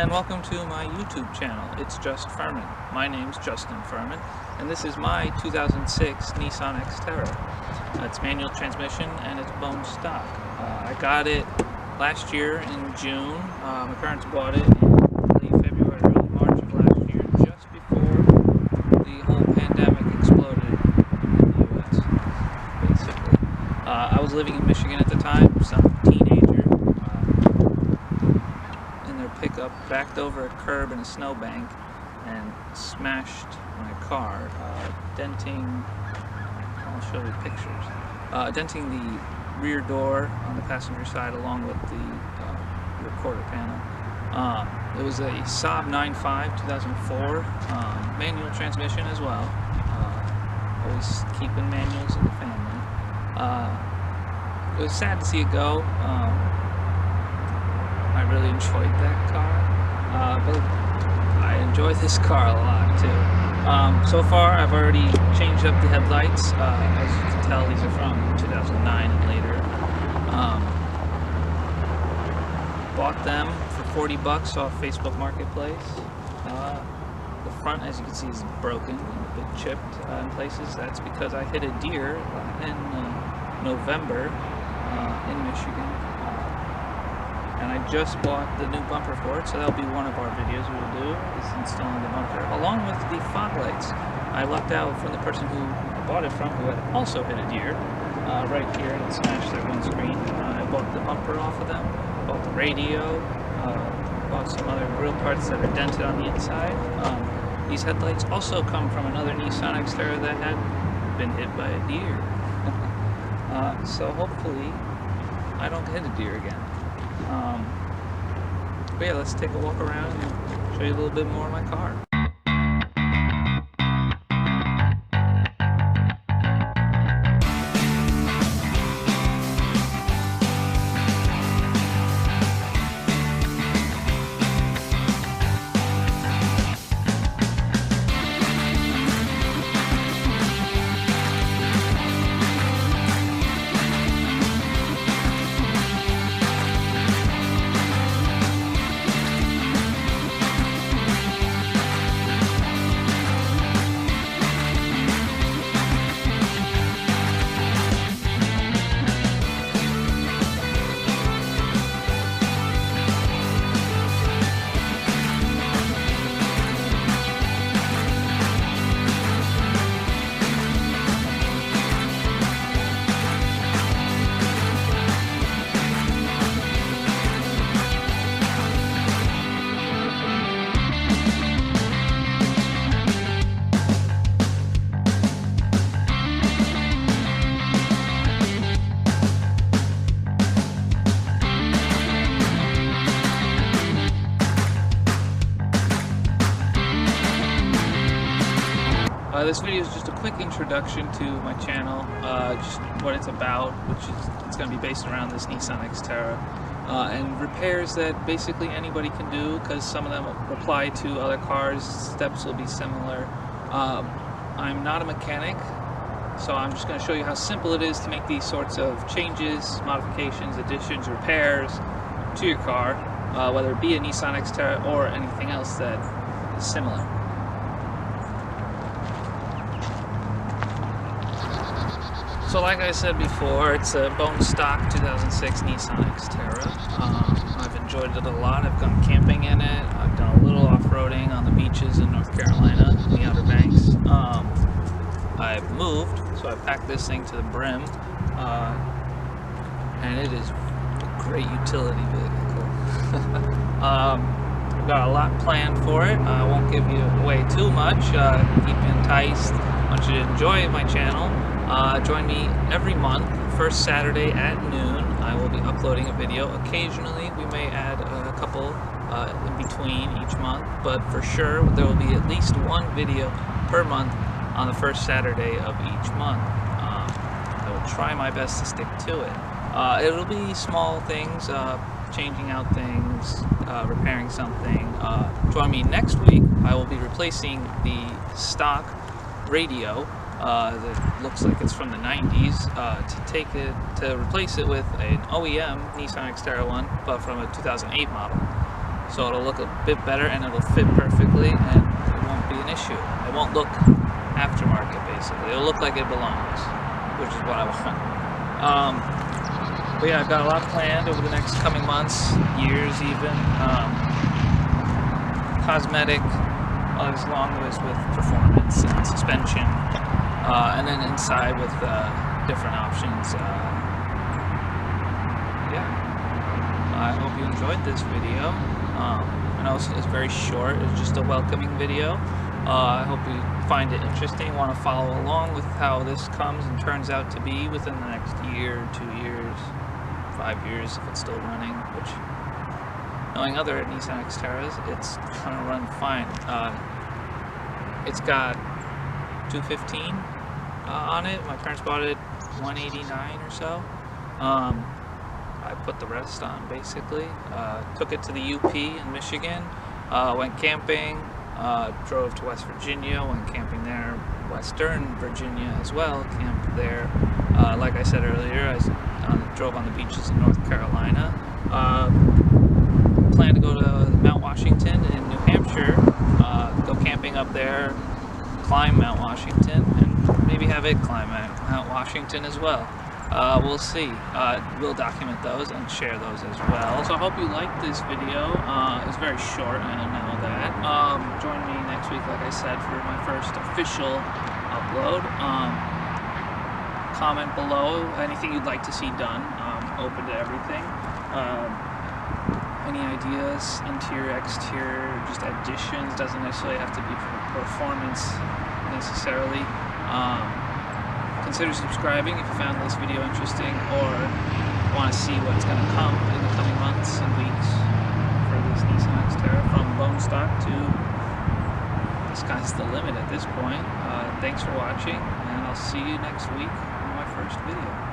and welcome to my YouTube channel, It's Just Fuhrman. My name's Justin Fuhrman, and this is my 2006 Nissan Xterra. It's manual transmission and it's bone stock. I got it last year in June. My parents bought it in late February, early March of last year, just before the whole pandemic exploded in the US, basically. I was living in Michigan at the time, some teenager. Pickup backed over a curb in a snowbank and smashed my car, denting, I'll show you pictures, denting the rear door on the passenger side along with the recorder panel. It was a Saab 9.5 2004, manual transmission as well, always keeping manuals in the family. It was sad to see it go. I really enjoyed that car, but I enjoy this car a lot too. So far I've already changed up the headlights. As you can tell, these are from 2009 and later. Bought them for 40 bucks off Facebook Marketplace. The front, as you can see, is broken, a bit chipped in places. That's because I hit a deer in November in Michigan. And I just bought the new bumper for it, so that'll be one of our videos we will do, is installing the bumper, along with the fog lights. I lucked out from the person who I bought it from, who had also hit a deer, right here, and smashed their windscreen. I bought the bumper off of them, bought the radio, bought some other grill parts that are dented on the inside. These headlights also come from another Nissan Xterra that had been hit by a deer. So hopefully I don't hit a deer again. But yeah, let's take a walk around and show you a little bit more of my car. This video is just a quick introduction to my channel, just what it's about, which is it's going to be based around this Nissan Xterra, and repairs that basically anybody can do, because some of them apply to other cars. Steps will be similar. I'm not a mechanic, so I'm just going to show you how simple it is to make these sorts of changes, modifications, additions, repairs to your car, whether it be a Nissan Xterra or anything else that is similar. So like I said before, it's a bone stock 2006 Nissan Xterra. I've enjoyed it a lot. I've gone camping in it. I've done a little off-roading on the beaches in North Carolina, in the Outer Banks. I've moved, so I packed this thing to the brim, and it is a great utility vehicle. I've got a lot planned for it. I won't give you away too much. Keep you enticed. I want you to enjoy my channel. Join me every month, first Saturday at noon. I will be uploading a video. Occasionally, we may add a couple in between each month, but for sure, there will be at least one video per month on the first Saturday of each month. I will try my best to stick to it. It'll be small things, changing out things, repairing something. Join me next week. I will be replacing the stock radio that looks like it's from the 90s, to replace it with an OEM Nissan Xterra one, but from a 2008 model. So it'll look a bit better and it'll fit perfectly and it won't be an issue. It won't look aftermarket basically. It'll look like it belongs, which is what I want. But yeah, I've got a lot planned over the next coming months, years even. Cosmetic, as long as with performance and suspension, and then inside with different options. Yeah, I hope you enjoyed this video. I know it's very short, it's just a welcoming video. I hope you find it interesting, want to follow along with how this comes and turns out to be within the next year, 2 years, 5 years if it's still running, which, knowing other Nissan Xterras, it's gonna run fine. It's got 215 on it. My parents bought it 189 or so. I put the rest on basically. Took it to the UP in Michigan. Went camping. Drove to West Virginia. Went camping there. Western Virginia as well. Camped there. Like I said earlier, I drove on the beaches in North Carolina. Plan to go to Mount Washington in New Hampshire, go camping up there, climb Mount Washington, and maybe have it climb Mount Washington as well. We'll see. We'll document those and share those as well. So I hope you liked this video. It's very short, I know that. Join me next week, like I said, for my first official upload. Comment below anything you'd like to see done. Open to everything. Any ideas, interior, exterior, just additions, doesn't necessarily have to be for performance necessarily. Consider subscribing if you found this video interesting or want to see what's going to come in the coming months and weeks for this Nissan Xterra, from bone stock to the sky's the limit at this point. Thanks for watching, and I'll see you next week on my first video.